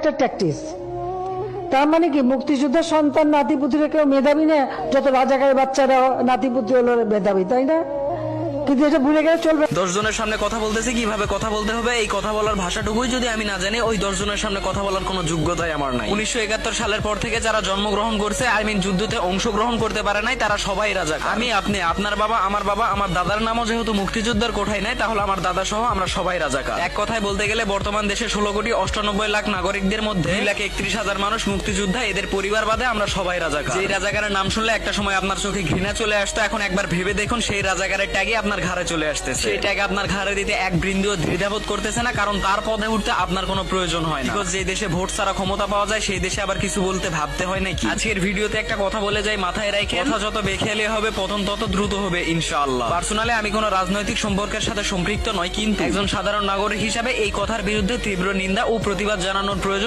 একটা ট্যাকটিস। তার মানে কি মুক্তিযোদ্ধার সন্তান নাতিপুতিরা কেউ মেধাবী না, যত রাজাকারের বাচ্চারা নাতিপুতি হলো মেধাবী, তাই না? কিন্তু এটা ভুলে গেলে চলবে। 10 জনের সামনে কথা বলতেছি, কিভাবে কথা বলতে হবে এই কথা বলার ভাষাটুকুই যদি আমি না জানি, ওই 10 জনের সামনে কথা বলার কোনো যোগ্যতাই আমার নাই। 1971 সালের পর থেকে যারা জন্মগ্রহণ করছে, যুদ্ধতে অংশগ্রহণ করতে পারে নাই, তারা সবাই রাজাকার। আমি, আপনি, আপনার বাবা, আমার দাদার নামও যেহেতু মুক্তিযোদ্ধার কোঠায় নাই, তাহলে আমার দাদা সহ আমরা সবাই রাজাকার। এক কথায় বলতে গেলে বর্তমান দেশে 16,98,00,000 নাগরিকদের মধ্যে 2,31,000 মানুষ মুক্তিযোদ্ধা, এদের পরিবার বাদে আমরা সবাই রাজাকার। যেই রাজাকারের নাম শুনলে একটা সময় আপনার চোখে ঘৃণা চলে আসতো, এখন একবার ভেবে দেখুন সেই রাজাকারের ট্যাগে আপনার ঘাড়ে চলে আসতেছে। সেই ট্যাগ আপনার ঘাড়ে দিতে এক বৃন্দিও দ্বিধাবোধ করতেছে না, কারণ তার পদে উঠতে আপনার কোনো প্রয়োজন হয় না। যে দেশে ভোট ছাড়া ক্ষমতা পাওয়া যায়, সেই দেশে আবার কিছু বলতে ভাবতে হয় নাকি? আজকের ভিডিওতে একটা কথা বলে যাই, মাথায় রাখে, কথা যত বেখেয়ালি হবে পতন তত দ্রুত হবে ইনশাআল্লাহ। পার্সোনালি আমি কোনো রাজনৈতিক সম্পর্কের সাথে সম্পৃক্ত নয়, কিন্তু একজন সাধারণ নাগরিক হিসাবে এই কথার বিরুদ্ধে তীব্র নিন্দা ও প্রতিবাদ জানানোর প্রয়োজন